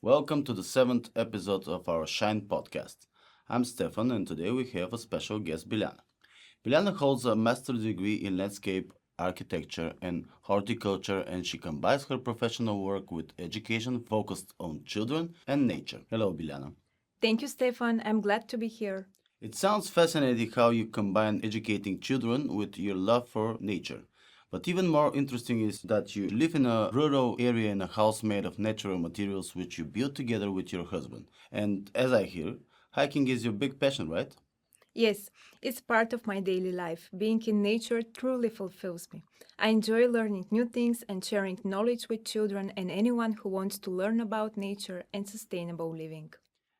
Welcome to the seventh episode of our Shine podcast. I'm Stefan, and today we have a special guest, Biljana. Biljana holds a master's degree in landscape architecture and horticulture, and she combines her professional work with education focused on children and nature. Hello, Biljana. Thank you, Stefan. I'm glad to be here. It sounds fascinating how you combine educating children with your love for nature. But even more interesting is that you live in a rural area in a house made of natural materials which you built together with your husband. And as I hear, hiking is your big passion, right? Yes, it's part of my daily life. Being in nature truly fulfills me. I enjoy learning new things and sharing knowledge with children and anyone who wants to learn about nature and sustainable living.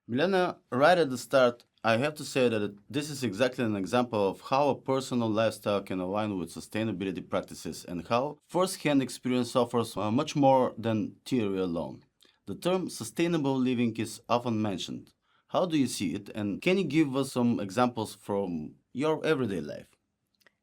Milena, right at the start, I have to say that this is exactly an example of how a personal lifestyle can align with sustainability practices and how first-hand experience offers much more than theory alone. The term sustainable living is often mentioned. How do you see it, and can you give us some examples from your everyday life?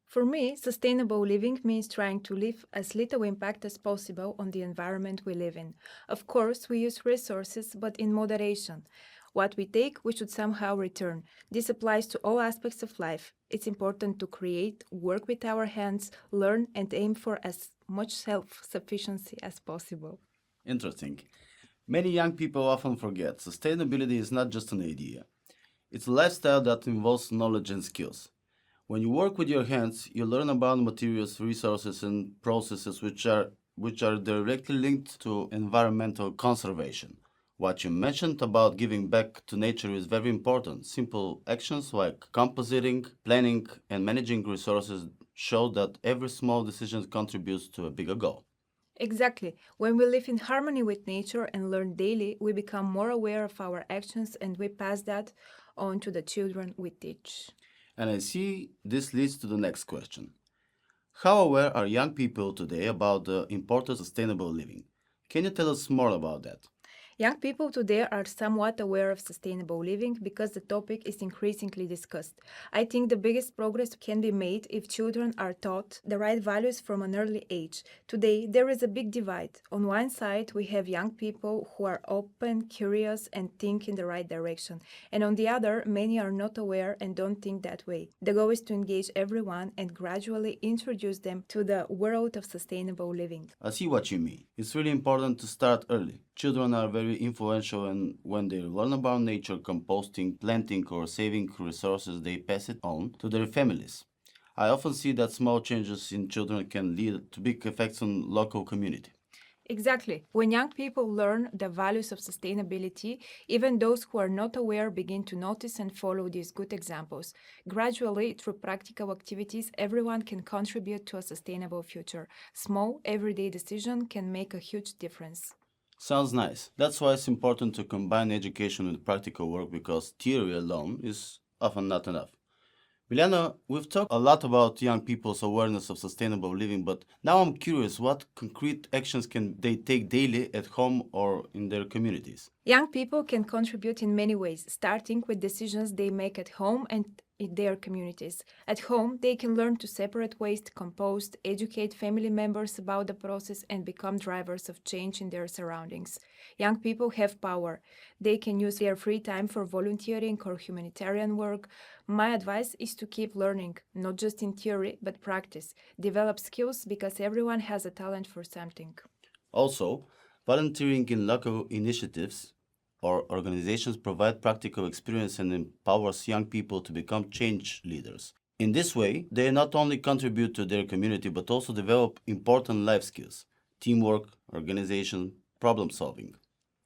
For me, sustainable living means trying to leave as little impact as possible on the environment we live in. Of course, we use resources, but in moderation. What we take, we should somehow return. This applies to all aspects of life. It's important to create, work with our hands, learn, and aim for as much self sufficiency as possible. Interesting. Many young people often forget sustainability is not just an idea. It's a lifestyle that involves knowledge and skills. When you work with your hands, you learn about materials, resources, and processes which are directly linked to environmental conservation. What you mentioned about giving back to nature is very important. Simple actions like compositing, planning, and managing resources show that every small decision contributes to a bigger goal. Exactly. When we live in harmony with nature and learn daily, we become more aware of our actions and we pass that on to the children we teach. And I see this leads to the next question. How aware are young people today about the importance of sustainable living? Can you tell us more about that? Young people today are somewhat aware of sustainable living because the topic is increasingly discussed. I think the biggest progress can be made if children are taught the right values from an early age. Today, there is a big divide. On one side, we have young people who are open, curious, and think in the right direction. And on the other, many are not aware and don't think that way. The goal is to engage everyone and gradually introduce them to the world of sustainable living. I see what you mean. It's really important to start early. Children are very influential, and when they learn about nature, composting, planting, or saving resources, they pass it on to their families. I often see that small changes in children can lead to big effects on local community. Exactly. When young people learn the values of sustainability, even those who are not aware begin to notice and follow these good examples. Gradually, through practical activities, everyone can contribute to a sustainable future. Small, everyday decision can make a huge difference. Sounds nice. That's why it's important to combine education with practical work because theory alone is often not enough. Biljana, we've talked a lot about young people's awareness of sustainable living, but now I'm curious what concrete actions can they take daily at home or in their communities? Young people can contribute in many ways, starting with decisions they make at home and in their communities. At home, they can learn to separate waste, compost, educate family members about the process, and become drivers of change in their surroundings. Young people have power. They can use their free time for volunteering or humanitarian work. My advice is to keep learning, not just in theory, but practice. Develop skills because everyone has a talent for something. Also, volunteering in local initiatives or organizations provide practical experience and empowers young people to become change leaders. In this way, they not only contribute to their community but also develop important life skills, teamwork, organization, problem solving.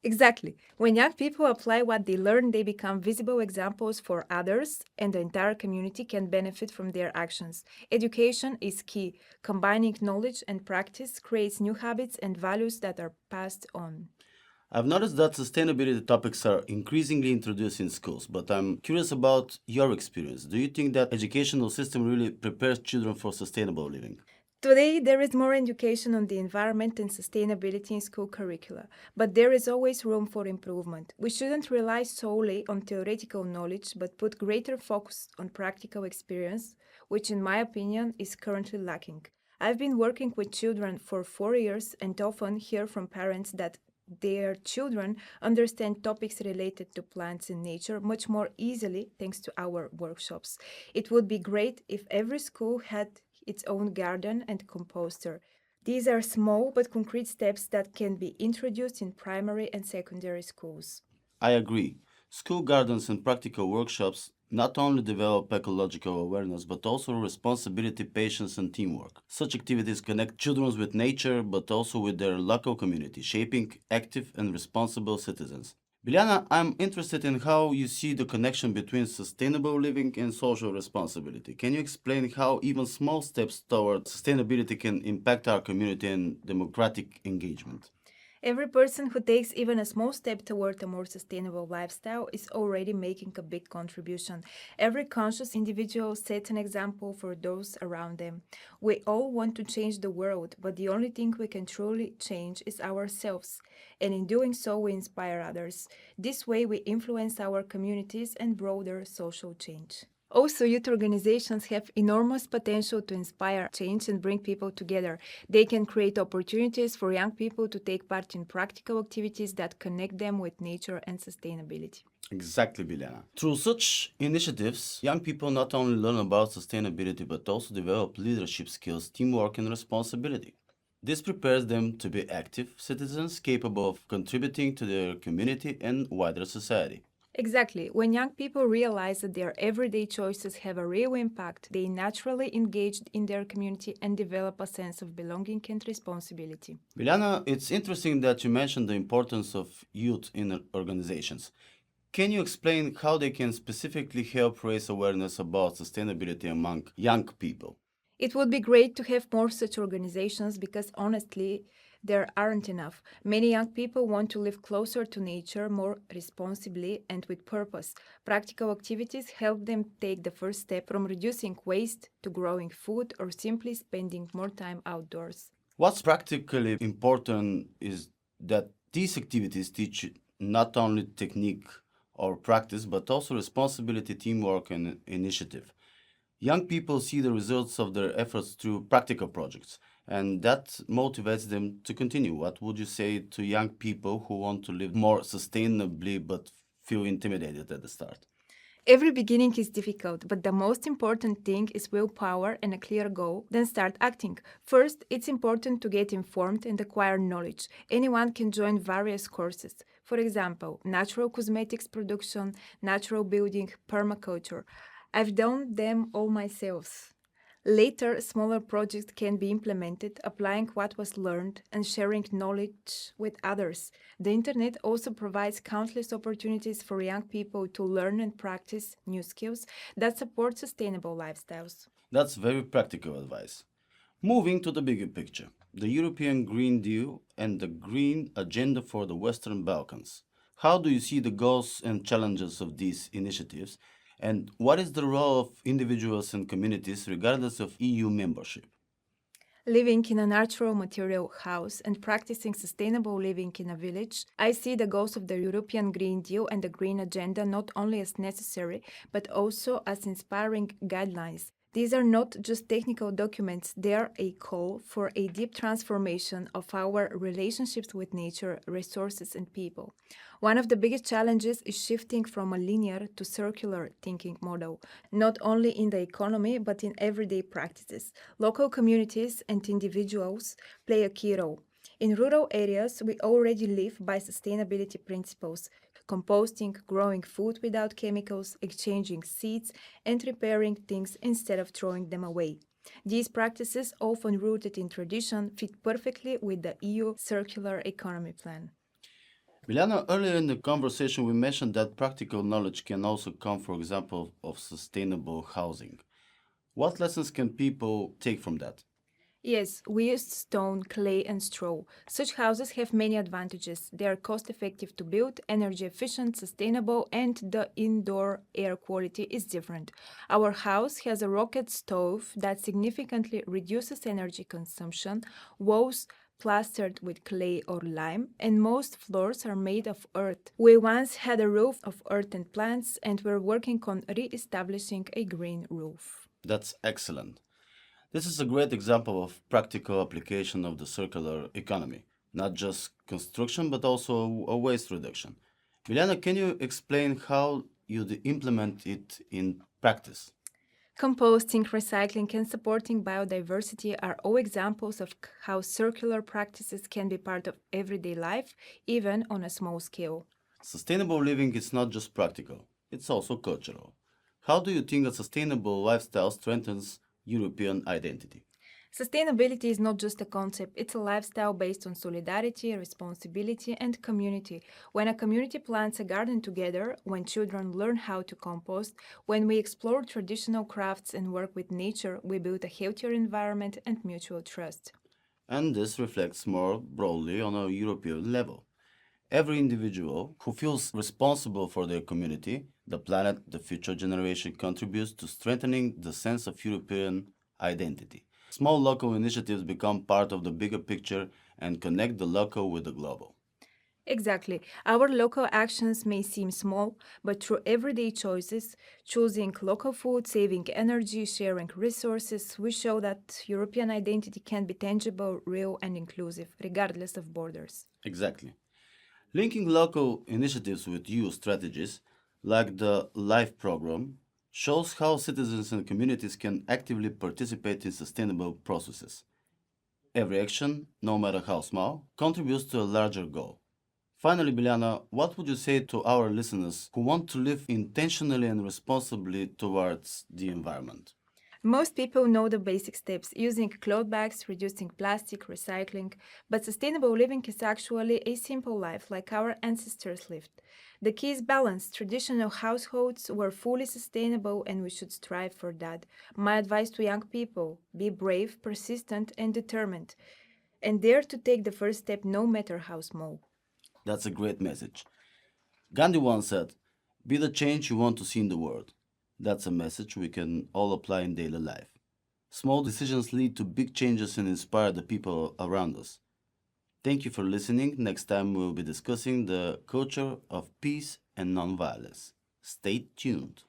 Exactly. When young people apply what they learn, they become visible examples for others, and the entire community can benefit from their actions. Education is key. Combining knowledge and practice creates new habits and values that are passed on. I've noticed that sustainability topics are increasingly introduced in schools, but I'm curious about your experience. Do you think that educational system really prepares children for sustainable living? Today, there is more education on the environment and sustainability in school curricula, but there is always room for improvement. We shouldn't rely solely on theoretical knowledge, but put greater focus on practical experience, which, in my opinion, is currently lacking. I've been working with children for 4 years and often hear from parents that their children understand topics related to plants and nature much more easily thanks to our workshops. It would be great if every school had its own garden and composter. These are small but concrete steps that can be introduced in primary and secondary schools. I agree. School gardens and practical workshops not only develop ecological awareness but also responsibility, patience, and teamwork. Such activities connect children with nature but also with their local community, shaping active and responsible citizens. Biljana, I'm interested in how you see the connection between sustainable living and social responsibility. Can you explain how even small steps toward sustainability can impact our community and democratic engagement? Every person who takes even a small step toward a more sustainable lifestyle is already making a big contribution. Every conscious individual sets an example for those around them. We all want to change the world, but the only thing we can truly change is ourselves. And in doing so, we inspire others. This way, we influence our communities and broader social change. Also, youth organizations have enormous potential to inspire change and bring people together. They can create opportunities for young people to take part in practical activities that connect them with nature and sustainability. Exactly, Biljana. Through such initiatives, young people not only learn about sustainability but also develop leadership skills, teamwork, and responsibility. This prepares them to be active citizens capable of contributing to their community and wider society. Exactly. When young people realize that their everyday choices have a real impact, they naturally engage in their community and develop a sense of belonging and responsibility. Biljana, it's interesting that you mentioned the importance of youth in organizations. Can you explain how they can specifically help raise awareness about sustainability among young people? It would be great to have more such organizations because honestly, there aren't enough. Many young people want to live closer to nature more responsibly and with purpose. Practical activities help them take the first step from reducing waste to growing food or simply spending more time outdoors. What's practically important is that these activities teach not only technique or practice, but also responsibility, teamwork, and initiative. Young people see the results of their efforts through practical projects, and that motivates them to continue. What would you say to young people who want to live more sustainably but feel intimidated at the start? Every beginning is difficult, but the most important thing is willpower and a clear goal, then start acting. First, it's important to get informed and acquire knowledge. Anyone can join various courses. For example, natural cosmetics production, natural building, permaculture. I've done them all myself. Later, smaller projects can be implemented, applying what was learned and sharing knowledge with others. The internet also provides countless opportunities for young people to learn and practice new skills that support sustainable lifestyles. That's very practical advice. Moving to the bigger picture, the European Green Deal and the Green Agenda for the Western Balkans. How do you see the goals and challenges of these initiatives, and what is the role of individuals and communities regardless of EU membership? Living in a natural material house and practicing sustainable living in a village, I see the goals of the European Green Deal and the Green Agenda not only as necessary, but also as inspiring guidelines. These are not just technical documents, they are a call for a deep transformation of our relationships with nature, resources, and people. One of the biggest challenges is shifting from a linear to circular thinking model, not only in the economy but in everyday practices. Local communities and individuals play a key role. In rural areas, we already live by sustainability principles composting, growing food without chemicals, exchanging seeds, and repairing things instead of throwing them away. These practices, often rooted in tradition, fit perfectly with the EU Circular Economy Plan. Milana, earlier in the conversation, we mentioned that practical knowledge can also come, for example, of sustainable housing. What lessons can people take from that? Yes, we used stone, clay, and straw. Such houses have many advantages. They are cost effective to build, energy efficient, sustainable, and the indoor air quality is different. Our house has a rocket stove that significantly reduces energy consumption, walls plastered with clay or lime, and most floors are made of earth. We once had a roof of earth and plants, and we're working on re establishing a green roof. That's excellent. This is a great example of practical application of the circular economy. not just construction but also a waste reduction. Milena, can you explain how you implement it in practice? Composting, recycling, and supporting biodiversity are all examples of how circular practices can be part of everyday life, even on a small scale. Sustainable living is not just practical, it's also cultural. How do you think a sustainable lifestyle strengthens European identity? Sustainability is not just a concept, it's a lifestyle based on solidarity, responsibility, and community. When a community plants a garden together, when children learn how to compost, when we explore traditional crafts and work with nature, we build a healthier environment and mutual trust. And this reflects more broadly on a European level. Every individual who feels responsible for their community, the planet, the future generation contributes to strengthening the sense of European identity. Small local initiatives become part of the bigger picture and connect the local with the global. Exactly. Our local actions may seem small, but through everyday choices, choosing local food, saving energy, sharing resources, we show that European identity can be tangible, real, and inclusive, regardless of borders. Exactly. Linking local initiatives with EU strategies, like the LIFE program, shows how citizens and communities can actively participate in sustainable processes. Every action, no matter how small, contributes to a larger goal. Finally, Biljana, what would you say to our listeners who want to live intentionally and responsibly towards the environment? Most people know the basic steps using cloth bags, reducing plastic, recycling, but sustainable living is actually a simple life like our ancestors lived. The key is balance. Traditional households were fully sustainable and we should strive for that. My advice to young people be brave, persistent, and determined, and dare to take the first step no matter how small. That's a great message. Gandhi once said, "Be the change you want to see in the world." That's a message we can all apply in daily life. Small decisions lead to big changes and inspire the people around us. Thank you for listening. Next time we'll be discussing the culture of peace and nonviolence. Stay tuned.